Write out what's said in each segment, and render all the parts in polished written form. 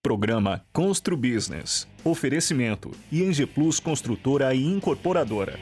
Programa Constru Business. Oferecimento: ING Plus Construtora e Incorporadora.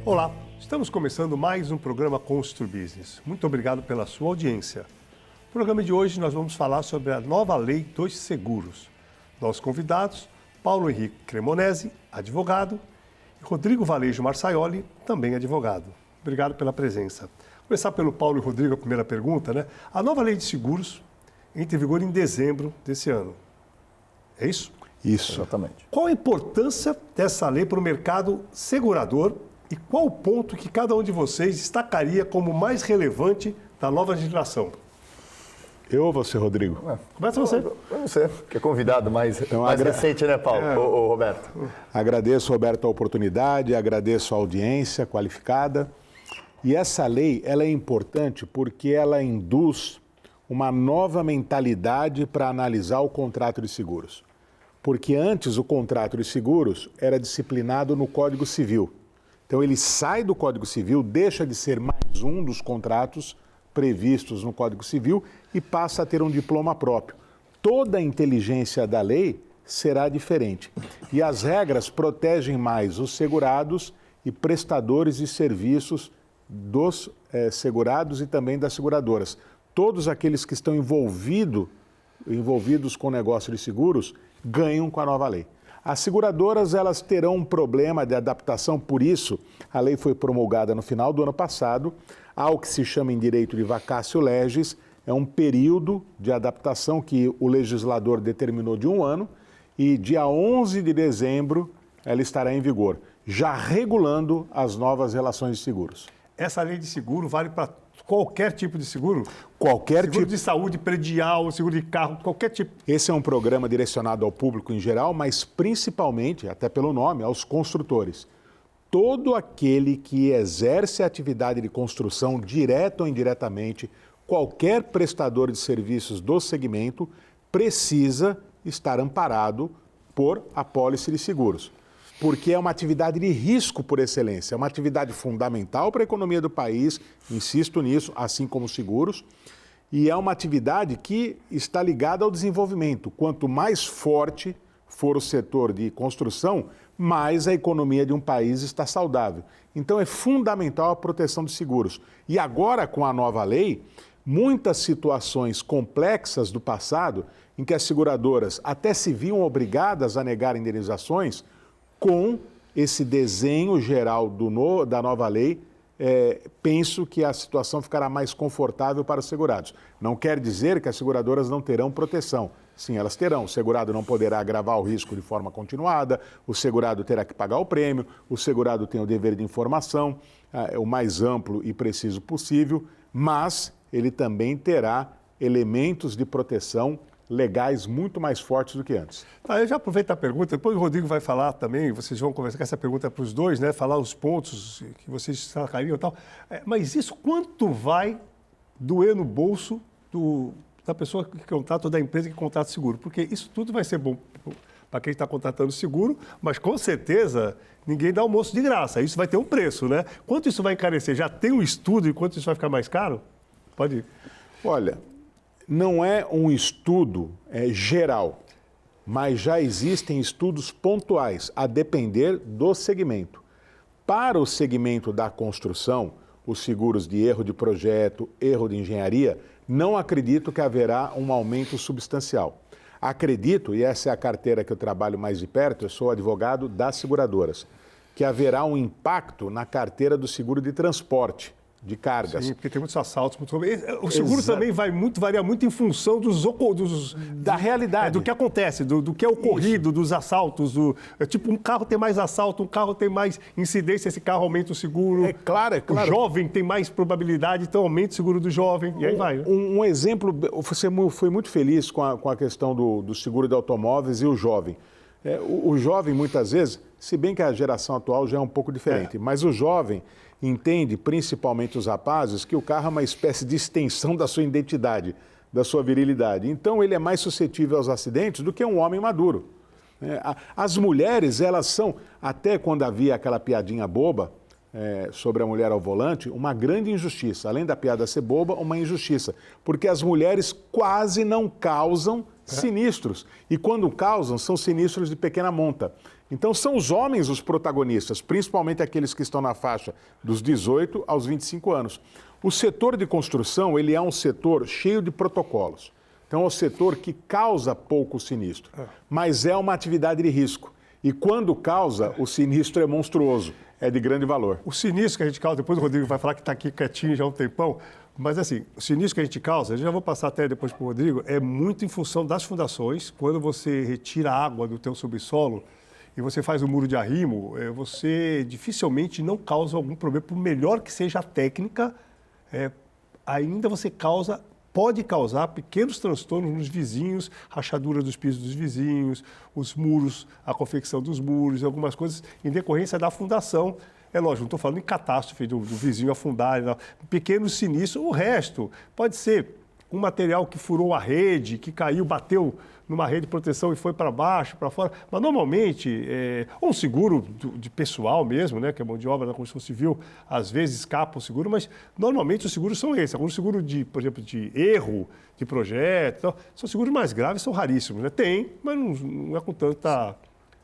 Olá, estamos começando mais um programa Constru Business. Muito obrigado pela sua audiência. No programa de hoje nós vamos falar sobre a nova lei dos seguros. Nossos convidados, Paulo Henrique Cremonesi, advogado, e Rodrigo Valejo Marçaioli, também advogado. Obrigado pela presença. Vou começar pelo Paulo e Rodrigo, a primeira pergunta, né? A nova lei de seguros entra em vigor em dezembro desse ano. É isso? Isso. Exatamente. Qual a importância dessa lei para o mercado segurador e qual o ponto que cada um de vocês destacaria como mais relevante da nova legislação? Eu ou você, Rodrigo? Começa você. Você, que é convidado mais recente, né, Paulo? Ô, Roberto. Agradeço, Roberto, a oportunidade, agradeço a audiência qualificada. E essa lei, ela é importante porque ela induz uma nova mentalidade para analisar o contrato de seguros. Porque antes o contrato de seguros era disciplinado no Código Civil. Então ele sai do Código Civil, deixa de ser mais um dos contratos previstos no Código Civil e passa a ter um diploma próprio. Toda a inteligência da lei será diferente. E as regras protegem mais os segurados e prestadores de serviços dos segurados e também das seguradoras. Todos aqueles que estão envolvidos com o negócio de seguros ganham com a nova lei. As seguradoras, elas terão um problema de adaptação, por isso a lei foi promulgada no final do ano passado. Há o que se chama em direito de vacatio legis, é um período de adaptação que o legislador determinou de um ano e dia 11 de dezembro ela estará em vigor, já regulando as novas relações de seguros. Essa lei de seguro vale para qualquer tipo de seguro? Qualquer seguro tipo de saúde, predial, seguro de carro, qualquer tipo. Esse é um programa direcionado ao público em geral, mas principalmente, até pelo nome, aos construtores. Todo aquele que exerce a atividade de construção, direta ou indiretamente, qualquer prestador de serviços do segmento, precisa estar amparado por apólice de seguros. Porque é uma atividade de risco por excelência, é uma atividade fundamental para a economia do país, insisto nisso, assim como os seguros, e é uma atividade que está ligada ao desenvolvimento. Quanto mais forte for o setor de construção, mais a economia de um país está saudável. Então é fundamental a proteção de seguros. E agora, com a nova lei, muitas situações complexas do passado, em que as seguradoras até se viam obrigadas a negar indenizações, com esse desenho geral da nova lei, penso que a situação ficará mais confortável para os segurados. Não quer dizer que as seguradoras não terão proteção. Sim, elas terão. O segurado não poderá agravar o risco de forma continuada, o segurado terá que pagar o prêmio, o segurado tem o dever de informação, o mais amplo e preciso possível, mas ele também terá elementos de proteção legais muito mais fortes do que antes. Eu já aproveito a pergunta, depois o Rodrigo vai falar também, vocês vão conversar com essa pergunta para os dois, né? Falar os pontos que vocês sacariam e tal. Mas isso quanto vai doer no bolso da pessoa que contrata ou da empresa que contrata seguro? Porque isso tudo vai ser bom para quem está contratando seguro, mas com certeza ninguém dá almoço de graça. Isso vai ter um preço, né? Quanto isso vai encarecer? Já tem um estudo de quanto isso vai ficar mais caro? Pode ir. Olha, não é um estudo geral, mas já existem estudos pontuais, a depender do segmento. Para o segmento da construção, os seguros de erro de projeto, erro de engenharia, não acredito que haverá um aumento substancial. Acredito, e essa é a carteira que eu trabalho mais de perto, eu sou advogado das seguradoras, que haverá um impacto na carteira do seguro de transporte de cargas. Sim, porque tem muitos assaltos. O seguro também varia muito em função da realidade. Do que acontece, do que é ocorrido, dos assaltos. Tipo, um carro tem mais assalto, um carro tem mais incidência, esse carro aumenta o seguro. É claro. O jovem tem mais probabilidade, então aumenta o seguro do jovem, e aí vai. Né? Um exemplo, você foi muito feliz com a questão do seguro de automóveis e o jovem. O jovem, muitas vezes, se bem que a geração atual já é um pouco diferente, mas o jovem entende, principalmente os rapazes, que o carro é uma espécie de extensão da sua identidade, da sua virilidade. Então, ele é mais suscetível aos acidentes do que um homem maduro. As mulheres, elas são, até quando havia aquela piadinha boba sobre a mulher ao volante, uma grande injustiça. Além da piada ser boba, uma injustiça. Porque as mulheres quase não causam sinistros. E quando causam, são sinistros de pequena monta. Então, são os homens os protagonistas, principalmente aqueles que estão na faixa dos 18 aos 25 anos. O setor de construção, ele é um setor cheio de protocolos. Então, é um setor que causa pouco sinistro, mas é uma atividade de risco. E quando causa, o sinistro é monstruoso, é de grande valor. O sinistro que a gente causa, depois o Rodrigo vai falar que está aqui quietinho já há um tempão, mas assim, o sinistro que a gente causa, eu já vou passar até depois para o Rodrigo, é muito em função das fundações. Quando você retira a água do teu subsolo, e você faz um muro de arrimo, você dificilmente não causa algum problema. Por melhor que seja a técnica, ainda você pode causar pequenos transtornos nos vizinhos, rachadura dos pisos dos vizinhos, os muros, a confecção dos muros, algumas coisas em decorrência da fundação. É lógico, não estou falando em catástrofe do vizinho afundar, não. Pequenos sinistros. O resto pode ser um material que furou a rede, que caiu, bateu numa rede de proteção e foi para baixo, para fora. Mas, normalmente, ou um seguro de pessoal mesmo, né, que é mão de obra da construção civil, às vezes escapa o seguro, mas, normalmente, os seguros são esses. Alguns seguros, por exemplo, de erro de projeto, são seguros mais graves, são raríssimos. Né? Tem, mas não é com tanta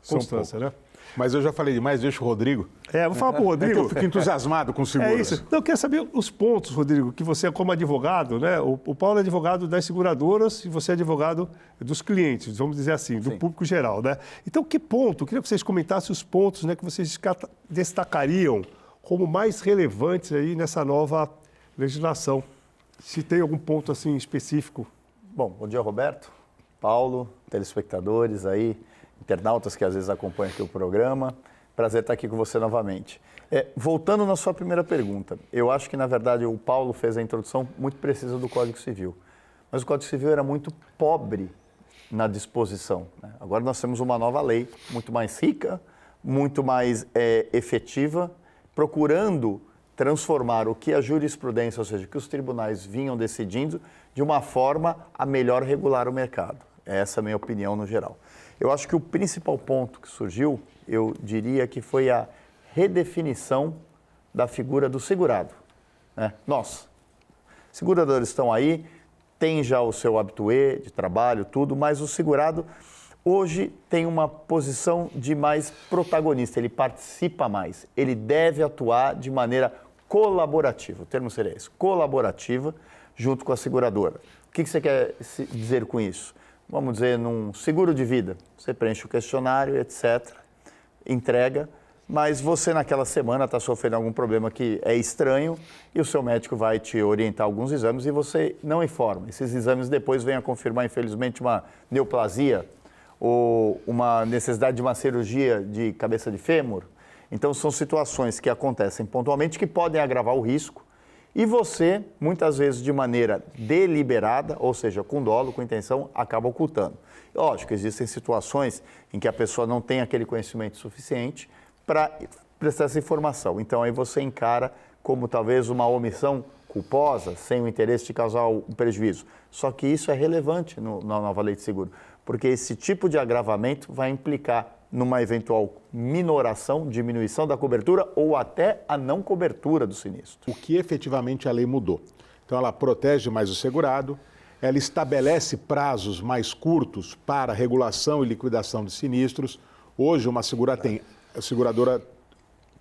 constância, né? Mas eu já falei demais, deixa o Rodrigo. Vou falar para o Rodrigo. Eu fico entusiasmado com seguros. É isso. Então, eu quero saber os pontos, Rodrigo, que você, como advogado, né? O Paulo é advogado das seguradoras e você é advogado dos clientes, vamos dizer assim, do público geral, né? Então, que ponto? Eu queria que vocês comentassem os pontos, né, que vocês destacariam como mais relevantes aí nessa nova legislação. Se tem algum ponto assim específico. Bom dia, Roberto, Paulo, telespectadores aí, internautas que às vezes acompanham aqui o programa. Prazer estar aqui com você novamente. Voltando na sua primeira pergunta, eu acho que, na verdade, o Paulo fez a introdução muito precisa do Código Civil. Mas o Código Civil era muito pobre na disposição. Né? Agora nós temos uma nova lei, muito mais rica, muito mais efetiva, procurando transformar o que a jurisprudência, ou seja, o que os tribunais vinham decidindo, de uma forma a melhor regular o mercado. Essa é a minha opinião no geral. Eu acho que o principal ponto que surgiu, eu diria que foi a redefinição da figura do segurado. Né? Nós, seguradores estão aí, tem já o seu habitué de trabalho, tudo, mas o segurado hoje tem uma posição de mais protagonista, ele participa mais, ele deve atuar de maneira colaborativa, o termo seria esse, colaborativa, junto com a seguradora. O que você quer dizer com isso? Vamos dizer, num seguro de vida, você preenche o questionário, etc., entrega, mas você naquela semana está sofrendo algum problema que é estranho e o seu médico vai te orientar alguns exames e você não informa. Esses exames depois vêm a confirmar, infelizmente, uma neoplasia ou uma necessidade de uma cirurgia de cabeça de fêmur. Então, são situações que acontecem pontualmente que podem agravar o risco. E você, muitas vezes de maneira deliberada, ou seja, com dolo, com intenção, acaba ocultando. Lógico, existem situações em que a pessoa não tem aquele conhecimento suficiente para prestar essa informação. Então, aí você encara como talvez uma omissão culposa, sem o interesse de causar um prejuízo. Só que isso é relevante na nova lei de seguro, porque esse tipo de agravamento vai implicar numa eventual minoração, diminuição da cobertura ou até a não cobertura do sinistro. O que efetivamente a lei mudou? Então, ela protege mais o segurado, ela estabelece prazos mais curtos para regulação e liquidação de sinistros. Hoje, a seguradora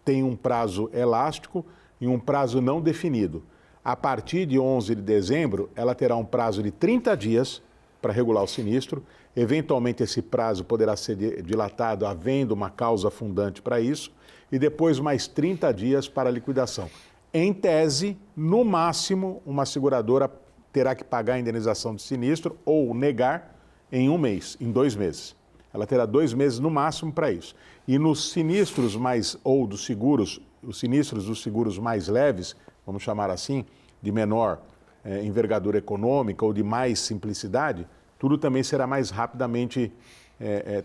tem um prazo elástico e um prazo não definido. A partir de 11 de dezembro, ela terá um prazo de 30 dias para regular o sinistro. Eventualmente, esse prazo poderá ser dilatado havendo uma causa fundante para isso, e depois mais 30 dias para a liquidação. Em tese, no máximo, uma seguradora terá que pagar a indenização de sinistro ou negar em 1 mês, em 2 meses. Ela terá 2 meses no máximo para isso. E nos sinistros dos seguros, os sinistros dos seguros mais leves, vamos chamar assim, de menor envergadura econômica ou de mais simplicidade, tudo também será mais rapidamente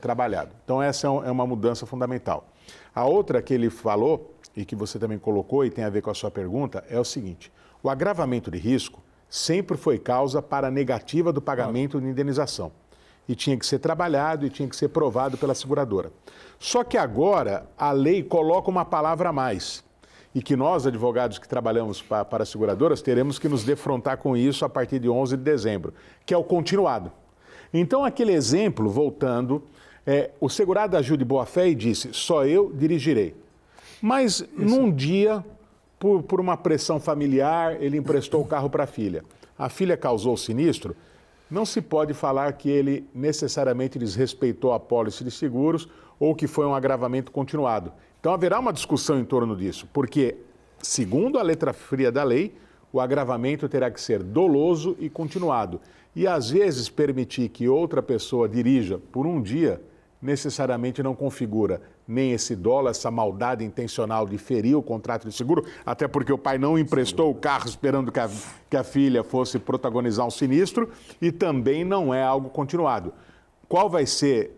trabalhado. Então, essa é uma mudança fundamental. A outra que ele falou, e que você também colocou e tem a ver com a sua pergunta, é o seguinte: o agravamento de risco sempre foi causa para a negativa do pagamento de indenização. E tinha que ser trabalhado e tinha que ser provado pela seguradora. Só que agora a lei coloca uma palavra a mais. E que nós, advogados que trabalhamos para as seguradoras, teremos que nos defrontar com isso a partir de 11 de dezembro, que é o continuado. Então, aquele exemplo, voltando, o segurado agiu de boa fé e disse: só eu dirigirei. Mas, num dia, por uma pressão familiar, ele emprestou o carro para a filha. A filha causou o sinistro. Não se pode falar que ele necessariamente desrespeitou a apólice de seguros ou que foi um agravamento continuado. Então, haverá uma discussão em torno disso, porque, segundo a letra fria da lei, o agravamento terá que ser doloso e continuado. E, às vezes, permitir que outra pessoa dirija por um dia necessariamente não configura nem esse dolo, essa maldade intencional de ferir o contrato de seguro, até porque o pai não emprestou o carro esperando que a filha fosse protagonizar um sinistro, e também não é algo continuado. Qual vai ser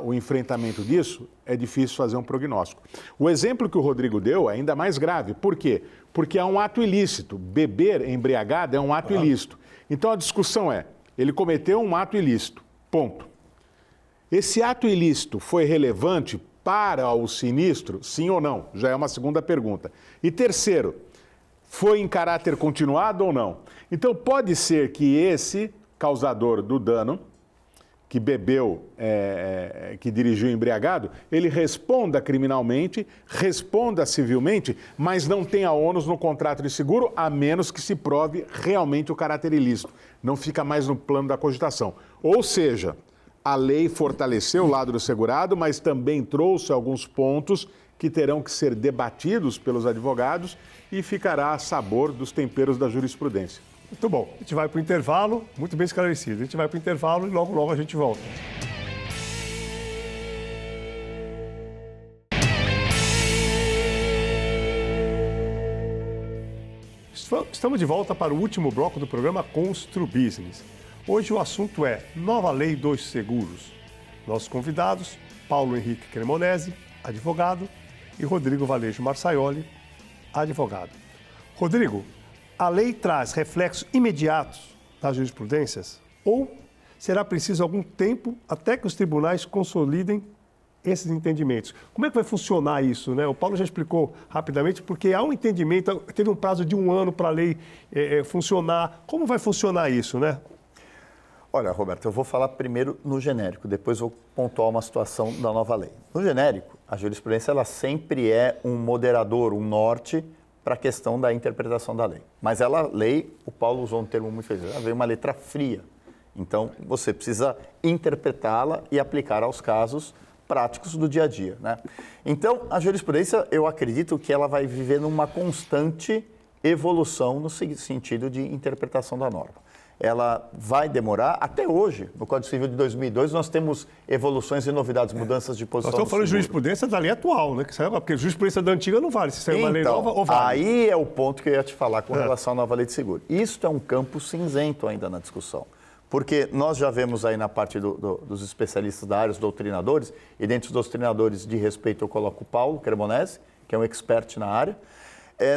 o enfrentamento disso? É difícil fazer um prognóstico. O exemplo que o Rodrigo deu é ainda mais grave. Por quê? Porque é um ato ilícito. Beber embriagado é um ato ilícito. Então a discussão é: ele cometeu um ato ilícito, ponto. Esse ato ilícito foi relevante para o sinistro, sim ou não? Já é uma segunda pergunta. E terceiro, foi em caráter continuado ou não? Então pode ser que esse causador do dano, que bebeu, que dirigiu embriagado, ele responda criminalmente, responda civilmente, mas não tenha ônus no contrato de seguro, a menos que se prove realmente o caráter ilícito. Não fica mais no plano da cogitação. Ou seja, a lei fortaleceu o lado do segurado, mas também trouxe alguns pontos que terão que ser debatidos pelos advogados e ficará a sabor dos temperos da jurisprudência. Muito bom. A gente vai para o intervalo, muito bem esclarecido. A gente vai para o intervalo e logo a gente volta. Estamos de volta para o último bloco do programa Constru Business. Hoje o assunto é Nova Lei dos Seguros. Nossos convidados, Paulo Henrique Cremonesi, advogado, e Rodrigo Valejo Marçaioli, advogado. Rodrigo, a lei traz reflexos imediatos das jurisprudências ou será preciso algum tempo até que os tribunais consolidem esses entendimentos? Como é que vai funcionar isso, né? O Paulo já explicou rapidamente, porque há um entendimento, teve um prazo de 1 ano para a lei funcionar. Como vai funcionar isso, né? Olha, Roberto, eu vou falar primeiro no genérico, depois vou pontuar uma situação da nova lei. No genérico, a jurisprudência ela sempre é um moderador, um norte para a questão da interpretação da lei. Mas lei, o Paulo usou um termo muito feliz, ela veio uma letra fria. Então, você precisa interpretá-la e aplicar aos casos práticos do dia a dia, né? Então, a jurisprudência, eu acredito que ela vai viver numa constante evolução no sentido de interpretação da norma. Ela vai demorar, até hoje, no Código Civil de 2002, nós temos evoluções e novidades, mudanças de posição. Nós estamos falando de jurisprudência da lei atual, né? Porque jurisprudência da antiga não vale, se sair uma lei nova ou vale. Aí é o ponto que eu ia te falar com relação à nova lei de seguro. Isso é um campo cinzento ainda na discussão, porque nós já vemos aí na parte dos especialistas da área, os doutrinadores, e dentre os doutrinadores de respeito eu coloco o Paulo Cremonesi, que é um expert na área,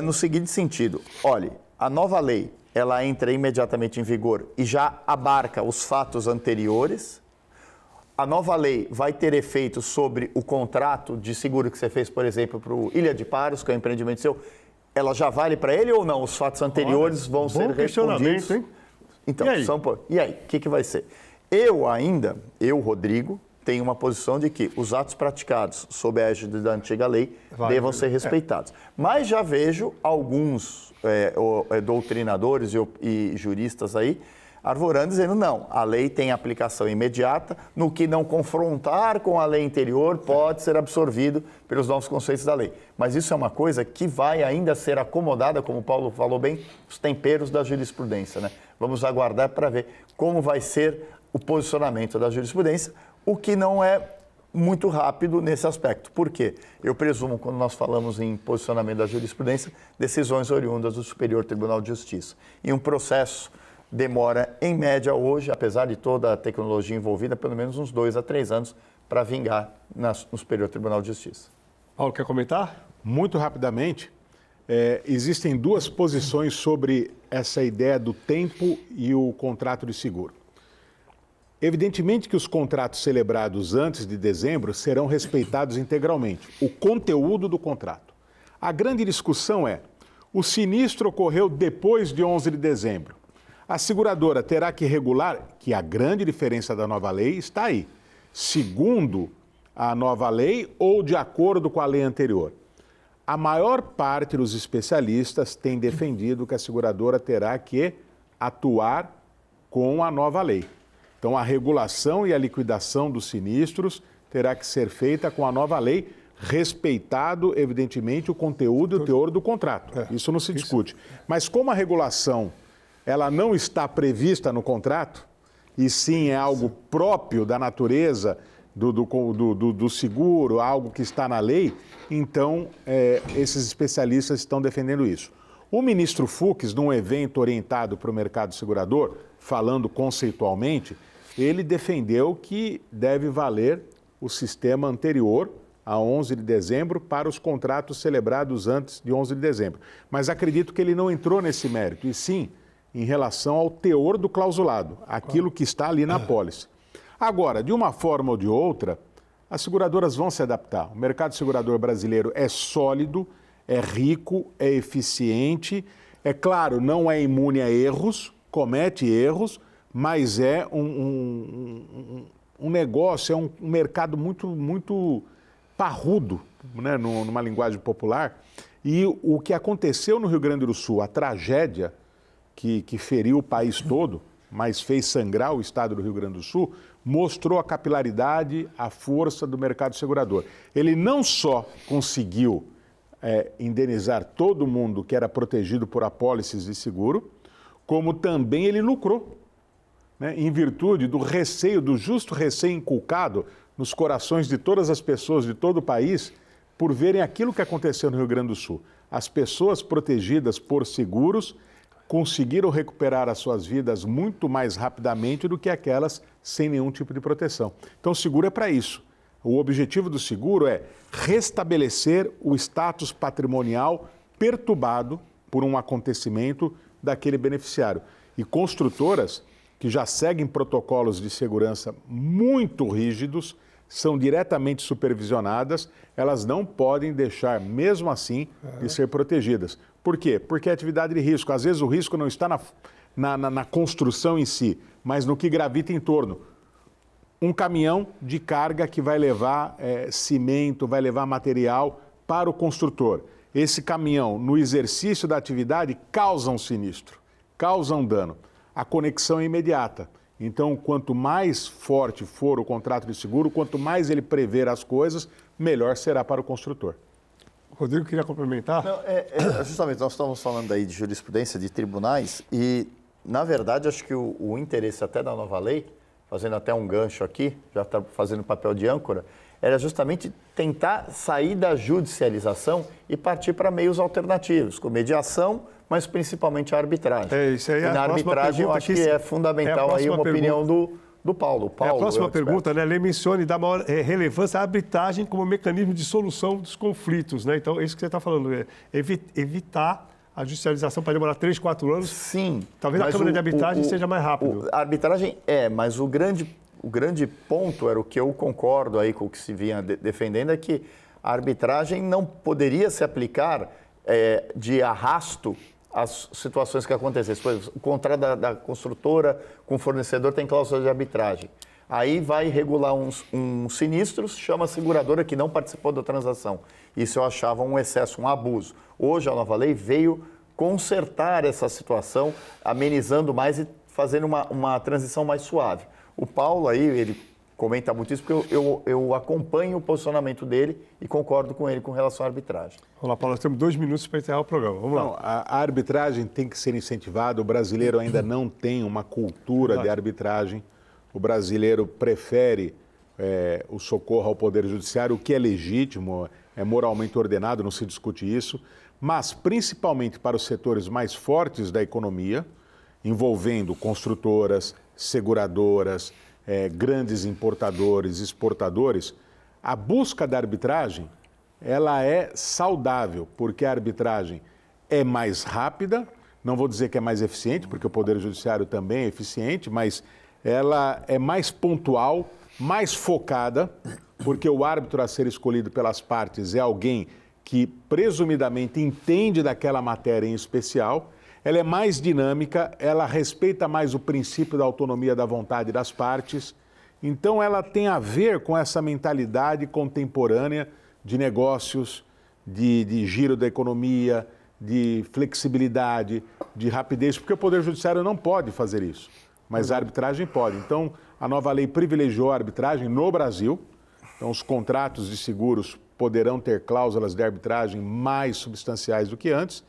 no seguinte sentido: olhe, a nova lei ela entra imediatamente em vigor e já abarca os fatos anteriores. A nova lei vai ter efeito sobre o contrato de seguro que você fez, por exemplo, para o Ilha de Paros, que é um empreendimento seu. Ela já vale para ele ou não? Os fatos anteriores vão ser respondidos? Hein? Então, e aí, o que vai ser? Eu, Rodrigo, tem uma posição de que os atos praticados sob a égide da antiga lei devam ser respeitados. Mas já vejo alguns doutrinadores e juristas aí arvorando, dizendo não, a lei tem aplicação imediata, no que não confrontar com a lei anterior pode ser absorvido pelos novos conceitos da lei. Mas isso é uma coisa que vai ainda ser acomodada, como o Paulo falou bem, os temperos da jurisprudência, né? Vamos aguardar para ver como vai ser o posicionamento da jurisprudência, o que não é muito rápido nesse aspecto. Por quê? Eu presumo, quando nós falamos em posicionamento da jurisprudência, decisões oriundas do Superior Tribunal de Justiça. E um processo demora, em média, hoje, apesar de toda a tecnologia envolvida, pelo menos uns 2 a 3 anos para vingar no Superior Tribunal de Justiça. Paulo, quer comentar? Muito rapidamente, existem 2 posições sobre essa ideia do tempo e o contrato de seguro. Evidentemente que os contratos celebrados antes de dezembro serão respeitados integralmente, o conteúdo do contrato. A grande discussão é, o sinistro ocorreu depois de 11 de dezembro. A seguradora terá que regular, que a grande diferença da nova lei está aí, segundo a nova lei ou de acordo com a lei anterior. A maior parte dos especialistas tem defendido que a seguradora terá que atuar com a nova lei. Então, a regulação e a liquidação dos sinistros terá que ser feita com a nova lei, respeitado, evidentemente, o conteúdo e o teor do contrato. Isso não se discute. Mas como a regulação ela não está prevista no contrato, e sim é algo próprio da natureza do seguro, algo que está na lei, então esses especialistas estão defendendo isso. O ministro Fux, num evento orientado para o mercado segurador, falando conceitualmente, ele defendeu que deve valer o sistema anterior a 11 de dezembro para os contratos celebrados antes de 11 de dezembro. Mas acredito que ele não entrou nesse mérito, e sim em relação ao teor do clausulado, aquilo que está ali na apólice. Agora, de uma forma ou de outra, as seguradoras vão se adaptar. O mercado segurador brasileiro é sólido, é rico, é eficiente, é claro, não é imune a erros, comete erros, mas é um negócio, é um mercado muito parrudo, né, numa linguagem popular. E o que aconteceu no Rio Grande do Sul, a tragédia que feriu o país todo, mas fez sangrar o estado do Rio Grande do Sul, mostrou a capilaridade, a força do mercado segurador. Ele não só conseguiu indenizar todo mundo que era protegido por apólices de seguro, como também ele lucrou, né, em virtude do receio, do justo receio inculcado nos corações de todas as pessoas de todo o país por verem aquilo que aconteceu no Rio Grande do Sul. As pessoas protegidas por seguros conseguiram recuperar as suas vidas muito mais rapidamente do que aquelas sem nenhum tipo de proteção. Então, o seguro é para isso. O objetivo do seguro é restabelecer o status patrimonial perturbado por um acontecimento daquele beneficiário. E construtoras que já seguem protocolos de segurança muito rígidos, são diretamente supervisionadas, elas não podem deixar, mesmo assim, de ser protegidas. Por quê? Porque é atividade de risco. Às vezes o risco não está na construção em si, mas no que gravita em torno. Um caminhão de carga que vai levar cimento, vai levar material para o construtor. Esse caminhão, no exercício da atividade, causa um sinistro, causa um dano. A conexão é imediata. Então, quanto mais forte for o contrato de seguro, quanto mais ele prever as coisas, melhor será para o construtor. Rodrigo, queria complementar? Não, justamente, nós estamos falando aí de jurisprudência, de tribunais, e, na verdade, acho que o interesse até da nova lei, fazendo até um gancho aqui, já está fazendo papel de âncora, era justamente tentar sair da judicialização e partir para meios alternativos, com mediação, mas principalmente a arbitragem. Isso aí é e na arbitragem eu acho que é fundamental aí uma opinião do Paulo. A próxima pergunta, né? Ele menciona e dá maior relevância à arbitragem como mecanismo de solução dos conflitos, né? Então, é isso que você está falando, evitar a judicialização para demorar 3, 4 anos. Sim. Talvez a Câmara de Arbitragem seja mais rápido. A arbitragem mas o grande ponto, era o que eu concordo aí com o que se vinha defendendo, é que a arbitragem não poderia se aplicar de arrasto às situações que acontecessem. Por exemplo, o contrato da construtora com o fornecedor tem cláusula de arbitragem. Aí vai regular uns sinistros, chama a seguradora que não participou da transação. Isso eu achava um excesso, um abuso. Hoje a nova lei veio consertar essa situação, amenizando mais e fazendo uma transição mais suave. O Paulo aí, ele comenta muito isso porque eu acompanho o posicionamento dele e concordo com ele com relação à arbitragem. Vamos lá, Paulo, nós temos 2 minutos para encerrar o programa. Vamos lá. A arbitragem tem que ser incentivada. O brasileiro ainda não tem uma cultura de arbitragem. O brasileiro prefere o socorro ao Poder Judiciário, o que é legítimo, é moralmente ordenado, não se discute isso, mas principalmente para os setores mais fortes da economia, envolvendo construtoras, seguradoras, grandes importadores, exportadores, a busca da arbitragem, ela é saudável, porque a arbitragem é mais rápida, não vou dizer que é mais eficiente, porque o Poder Judiciário também é eficiente, mas ela é mais pontual, mais focada, porque o árbitro a ser escolhido pelas partes é alguém que presumidamente entende daquela matéria em especial, ela é mais dinâmica, ela respeita mais o princípio da autonomia da vontade das partes, então ela tem a ver com essa mentalidade contemporânea de negócios, de giro da economia, de flexibilidade, de rapidez, porque o Poder Judiciário não pode fazer isso, mas a arbitragem pode. Então, a nova lei privilegiou a arbitragem no Brasil, então os contratos de seguros poderão ter cláusulas de arbitragem mais substanciais do que antes,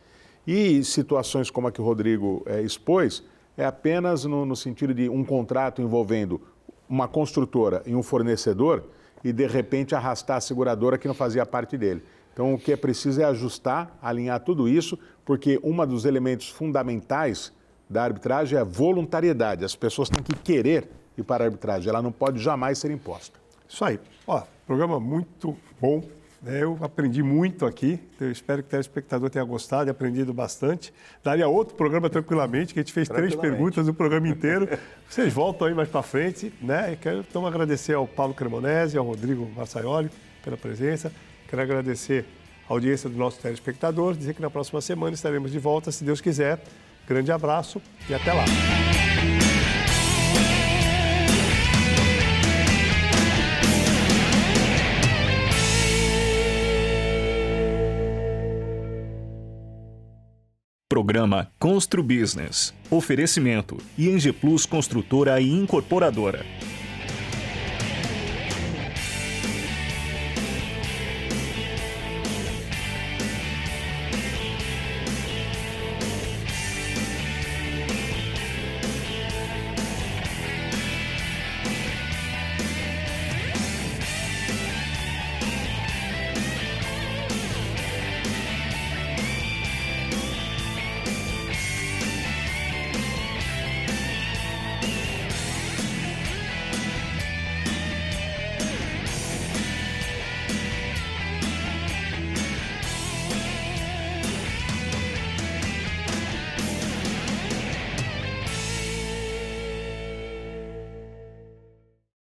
e situações como a que o Rodrigo expôs, é apenas no sentido de um contrato envolvendo uma construtora e um fornecedor e, de repente, arrastar a seguradora que não fazia parte dele. Então, o que é preciso é ajustar, alinhar tudo isso, porque um dos elementos fundamentais da arbitragem é a voluntariedade. As pessoas têm que querer ir para a arbitragem, ela não pode jamais ser imposta. Isso aí. Ó, programa muito bom. Eu aprendi muito aqui, eu espero que o telespectador tenha gostado e aprendido bastante. Daria outro programa tranquilamente, que a gente fez 3 perguntas no programa inteiro. Vocês voltam aí mais para frente, né? Eu quero então agradecer ao Paulo Cremonesi, ao Rodrigo Marçaioli pela presença. Quero agradecer a audiência do nosso telespectador, dizer que na próxima semana estaremos de volta, se Deus quiser. Grande abraço e até lá. Programa Constru Business. Oferecimento ING Plus Construtora e Incorporadora.